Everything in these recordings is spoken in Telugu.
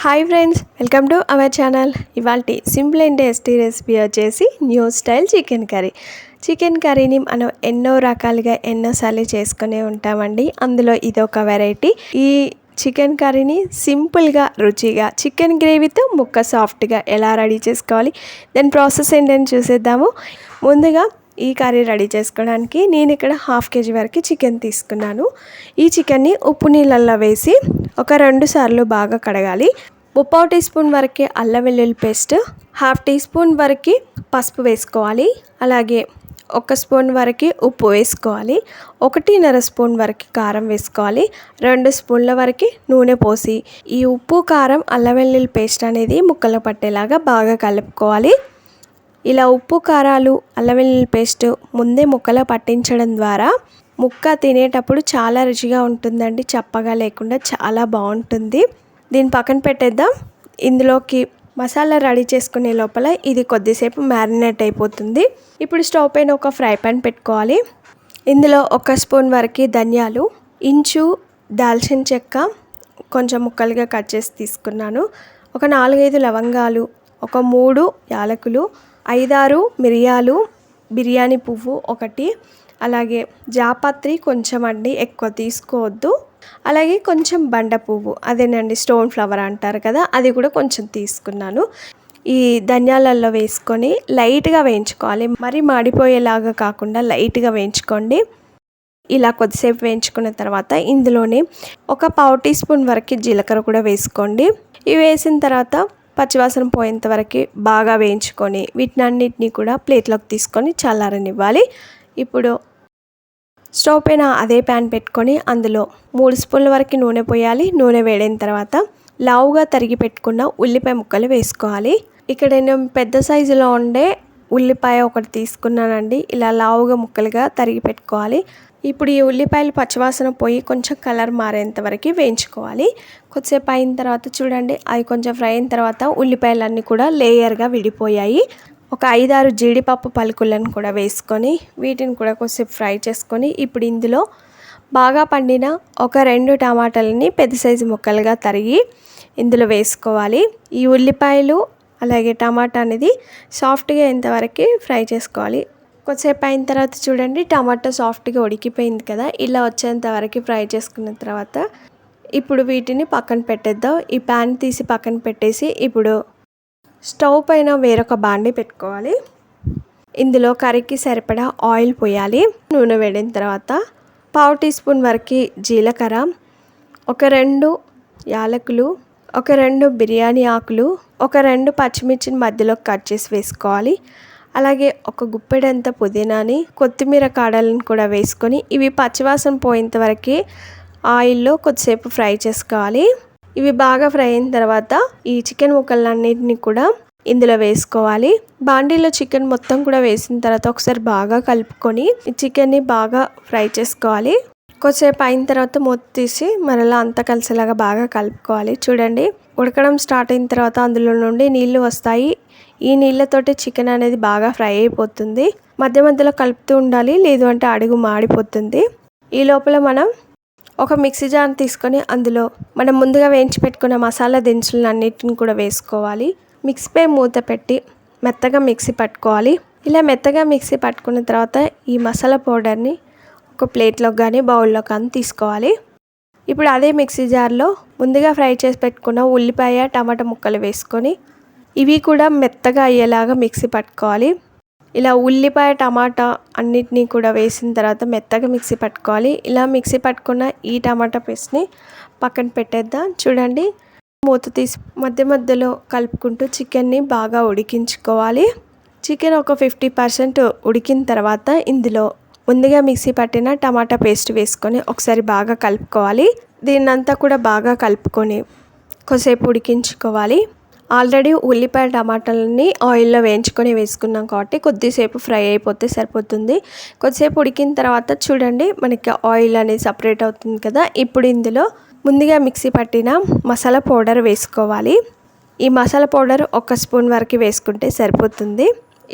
Hi friends, welcome to our channel. ఇవాల్టి సింపుల్ అండ్ టేస్టీ రెసిపీ వచ్చేసి new style chicken curry. Chicken కర్రీని మనం ఎన్నో రకాలుగా ఎన్నోసార్లు చేసుకునే ఉంటామండి. అందులో ఇదొక వెరైటీ. ఈ చికెన్ కర్రీని సింపుల్గా రుచిగా చికెన్ గ్రేవీతో ముక్క సాఫ్ట్గా ఎలా రెడీ చేసుకోవాలి, దాని ప్రాసెస్ ఏంటని చూసేద్దాము. ముందుగా ఈ కర్రీ రెడీ చేసుకోవడానికి నేను ఇక్కడ 1/2 kg వరకు చికెన్ తీసుకున్నాను. ఈ చికెన్ని ఉప్పు నీళ్ళల్లో వేసి ఒక 2 సార్లు బాగా కడగాలి. 3/4 టీ స్పూన్ వరకు అల్లం వెల్లుల్లి పేస్ట్, 1/2 టీ స్పూన్ వరకు పసుపు వేసుకోవాలి. అలాగే 1 స్పూన్ వరకు ఉప్పు వేసుకోవాలి. 1.5 స్పూన్ వరకు కారం వేసుకోవాలి. 2 స్పూన్ల వరకు నూనె పోసి ఈ ఉప్పు కారం అల్లం వెల్లుల్లి పేస్ట్ అనేది ముక్కలు పట్టేలాగా బాగా కలుపుకోవాలి. ఇలా ఉప్పు కారాలు అల్లం వెల్లుల్లి పేస్ట్ ముందే ముక్కలో పట్టించడం ద్వారా ముక్క తినేటప్పుడు చాలా రుచిగా ఉంటుందండి. చప్పగా లేకుండా చాలా బాగుంటుంది. దీన్ని పక్కన పెట్టేద్దాం. ఇందులోకి మసాలా రెడీ చేసుకునే లోపల ఇది కొద్దిసేపు మ్యారినేట్ అయిపోతుంది. ఇప్పుడు స్టవ్ పైన ఒక ఫ్రై పాన్ పెట్టుకోవాలి. ఇందులో 1 స్పూన్ వరకు ధనియాలు, ఇంచు దాల్చిన చెక్క కొంచెం ముక్కలుగా కట్ చేసి తీసుకున్నాను. ఒక 4-5 లవంగాలు, ఒక 3 యాలకులు, 5-6 మిరియాలు, బిర్యానీ పువ్వు 1, అలాగే జాపత్రి కొంచెం అండి, ఎక్కువ తీసుకోవద్దు. అలాగే కొంచెం బండ పువ్వు, అదేనండి స్టోన్ ఫ్లవర్ అంటారు కదా, అది కూడా కొంచెం తీసుకున్నాను. ఈ ధనియాలలో వేసుకొని లైట్గా వేయించుకోవాలి. మరి మాడిపోయేలాగా కాకుండా లైట్గా వేయించుకోండి. ఇలా కొద్దిసేపు వేయించుకున్న తర్వాత ఇందులోనే ఒక 1/4 టీ స్పూన్ వరకు జీలకర్ర కూడా వేసుకోండి. ఇవి వేసిన తర్వాత పచ్చివాసన పోయేంత వరకు బాగా వేయించుకొని వీటినన్నిటినీ కూడా ప్లేట్లోకి తీసుకొని చల్లారనివ్వాలి. ఇప్పుడు స్టవ్ పైన అదే ప్యాన్ పెట్టుకొని అందులో 3 స్పూన్ల వరకు నూనె పోయాలి. నూనె వేడైన తర్వాత లావుగా తరిగి పెట్టుకున్న ఉల్లిపాయ ముక్కలు వేసుకోవాలి. ఇక్కడ నేను పెద్ద సైజులో ఉండే ఉల్లిపాయ ఒకటి తీసుకున్నానండి. ఇలా లావుగా ముక్కలుగా తరిగి పెట్టుకోవాలి. ఇప్పుడు ఈ ఉల్లిపాయలు పచ్చివాసన పోయి కొంచెం కలర్ మారేంత వరకు వేయించుకోవాలి. కొద్దిసేపు అయిన తర్వాత చూడండి, అవి కొంచెం ఫ్రై అయిన తర్వాత ఉల్లిపాయలన్నీ కూడా లేయర్గా విడిపోయాయి. ఒక 5-6 జీడిపప్పు పలుకులను కూడా వేసుకొని వీటిని కూడా కొద్దిసేపు ఫ్రై చేసుకొని ఇప్పుడు ఇందులో బాగా పండిన ఒక 2 టమాటాలని పెద్ద సైజు ముక్కలుగా తరిగి ఇందులో వేసుకోవాలి. ఈ ఉల్లిపాయలు అలాగే టమాటా అనేది సాఫ్ట్గా అయ్యేంతవరకు ఫ్రై చేసుకోవాలి. కొద్దిసేపు అయిన తర్వాత చూడండి, టమాటా సాఫ్ట్గా ఉడికిపోయింది కదా. ఇలా వచ్చేంత వరకు ఫ్రై చేసుకున్న తర్వాత ఇప్పుడు వీటిని పక్కన పెట్టేద్దాం. ఈ ప్యాన్ తీసి పక్కన పెట్టేసి ఇప్పుడు స్టవ్ పైన వేరొక బాండి పెట్టుకోవాలి. ఇందులో కర్రీకి సరిపడా ఆయిల్ పోయాలి. నూనె వేడిన తర్వాత 1/4 టీ స్పూన్ వరకు జీలకర్ర, ఒక 2 యాలకులు, ఒక 2 బిర్యానీ ఆకులు, ఒక 2 పచ్చిమిర్చిని మధ్యలో కట్ చేసి వేసుకోవాలి. అలాగే ఒక గుప్పెడంత పుదీనాని, కొత్తిమీర కాడలను కూడా వేసుకొని ఇవి పచ్చివాసన పోయేంత వరకు ఆయిల్లో కొద్దిసేపు ఫ్రై చేసుకోవాలి. ఇవి బాగా ఫ్రై అయిన తర్వాత ఈ చికెన్ ముక్కలన్నింటినీ కూడా ఇందులో వేసుకోవాలి. బాండీలో చికెన్ మొత్తం కూడా వేసిన తర్వాత ఒకసారి బాగా కలుపుకొని ఈ చికెన్ని బాగా ఫ్రై చేసుకోవాలి. కొద్దిసేపు అయిన తర్వాత మూత తీసి మరలా అంతా కలిసేలాగా బాగా కలుపుకోవాలి. చూడండి, ఉడకడం స్టార్ట్ అయిన తర్వాత అందులో నుండి నీళ్లు వస్తాయి. ఈ నీళ్ళతోటి చికెన్ అనేది బాగా ఫ్రై అయిపోతుంది. మధ్య మధ్యలో కలుపుతూ ఉండాలి, లేదు అంటే అడుగు మాడిపోతుంది. ఈ లోపల మనం ఒక మిక్సీ జార్ తీసుకొని అందులో మనం ముందుగా వేయించి పెట్టుకున్న మసాలా దినుసులను అన్నిటిని కూడా వేసుకోవాలి. మిక్సీపై మూత పెట్టి మెత్తగా మిక్సీ పట్టుకోవాలి. ఇలా మెత్తగా మిక్సీ పట్టుకున్న తర్వాత ఈ మసాలా పౌడర్ని ఒక ప్లేట్లో కానీ బౌల్లో కానీ తీసుకోవాలి. ఇప్పుడు అదే మిక్సీ జార్లో ముందుగా ఫ్రై చేసి పెట్టుకున్న ఉల్లిపాయ టమాటా ముక్కలు వేసుకొని ఇవి కూడా మెత్తగా అయ్యేలాగా మిక్సీ పట్టుకోవాలి. ఇలా ఉల్లిపాయ టమాటా అన్నిటినీ కూడా వేసిన తర్వాత మెత్తగా మిక్సీ పట్టుకోవాలి. ఇలా మిక్సీ పట్టుకున్న ఈ టమాటా పేస్ట్ని పక్కన పెట్టేద్దాం. చూడండి, మూత తీసి మధ్య మధ్యలో కలుపుకుంటూ చికెన్ని బాగా ఉడికించుకోవాలి. చికెన్ ఒక 50% ఉడికిన తర్వాత ఇందులో ముందుగా మిక్సీ పట్టిన టమాటా పేస్ట్ వేసుకొని ఒకసారి బాగా కలుపుకోవాలి. దీన్నంతా కూడా బాగా కలుపుకొని కొద్దిసేపు ఉడికించుకోవాలి. ఆల్రెడీ ఉల్లిపాయ టమాటాలని ఆయిల్లో వేయించుకొని వేసుకున్నాం కాబట్టి కొద్దిసేపు ఫ్రై అయిపోతే సరిపోతుంది. కొద్దిసేపు ఉడికిన తర్వాత చూడండి, మనకి ఆయిల్ అనేది సపరేట్ అవుతుంది కదా. ఇప్పుడు ఇందులో ముందుగా మిక్సీ పట్టిన మసాలా పౌడర్ వేసుకోవాలి. ఈ మసాలా పౌడర్ 1 స్పూన్ వరకు వేసుకుంటే సరిపోతుంది.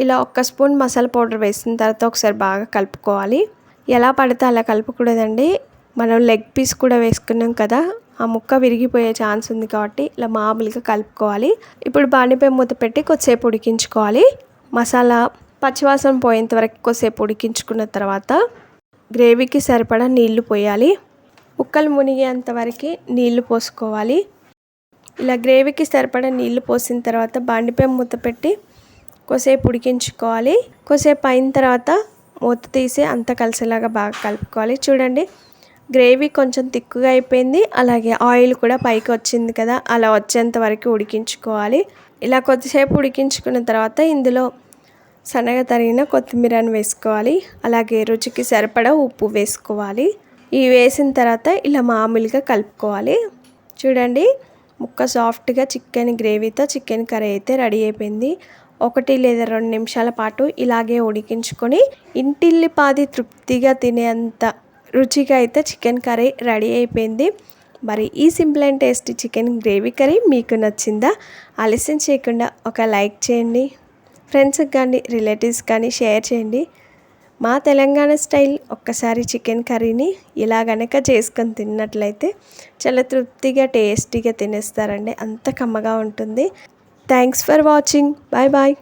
ఇలా 1 స్పూన్ మసాలా పౌడర్ వేసిన తర్వాత ఒకసారి బాగా కలుపుకోవాలి. ఎలా పడితే అలా కలుపుకూడదండి. మనం లెగ్ పీస్ కూడా వేసుకున్నాం కదా, ఆ ముక్క విరిగిపోయే ఛాన్స్ ఉంది కాబట్టి ఇలా మామూలుగా కలుపుకోవాలి. ఇప్పుడు బాండిపై మూత పెట్టి కొద్దిసేపు ఉడికించుకోవాలి. మసాలా పచ్చివాసన పోయేంత వరకు కొద్దిసేపు ఉడికించుకున్న తర్వాత గ్రేవీకి సరిపడా నీళ్లు పోయాలి. ముక్కలు మునిగేంత వరకు నీళ్లు పోసుకోవాలి. ఇలా గ్రేవీకి సరిపడా నీళ్లు పోసిన తర్వాత బాండిపై మూత పెట్టి కొద్దిసేపు ఉడికించుకోవాలి. కొద్దిసేపు అయిన తర్వాత మూత తీసి అంతా కలిసేలాగా బాగా కలుపుకోవాలి. చూడండి, గ్రేవీ కొంచెం తిక్కుగా అయిపోయింది. అలాగే ఆయిల్ కూడా పైకి వచ్చింది కదా, అలా వచ్చేంత వరకు ఉడికించుకోవాలి. ఇలా కొద్దిసేపు ఉడికించుకున్న తర్వాత ఇందులో సన్నగా తరిగిన కొత్తిమీరను వేసుకోవాలి. అలాగే రుచికి సరిపడా ఉప్పు వేసుకోవాలి. ఇవి వేసిన తర్వాత ఇలా మామూలుగా కలుపుకోవాలి. చూడండి, ముక్క సాఫ్ట్గా చికెన్ గ్రేవీతో చికెన్ కర్రీ అయితే రెడీ అయిపోయింది. 1 లేదా 2 నిమిషాల పాటు ఇలాగే ఉడికించుకొని ఇంటిల్లిపాది తృప్తిగా తినేంత రుచిగా అయితే చికెన్ కర్రీ రెడీ అయిపోయింది. మరి ఈ simple and tasty chicken gravy curry మీకు నచ్చిందా? ఆలస్యం చేయకుండా ఒక లైక్ చేయండి. ఫ్రెండ్స్కి కానీ రిలేటివ్స్ కానీ షేర్ చేయండి. మా తెలంగాణ స్టైల్ ఒక్కసారి చికెన్ కర్రీని ఇలా గనక చేసుకొని తిన్నట్లయితే చాలా తృప్తిగా టేస్టీగా తినేస్తారండి. అంత కమ్మగా ఉంటుంది. Thanks for watching. Bye bye.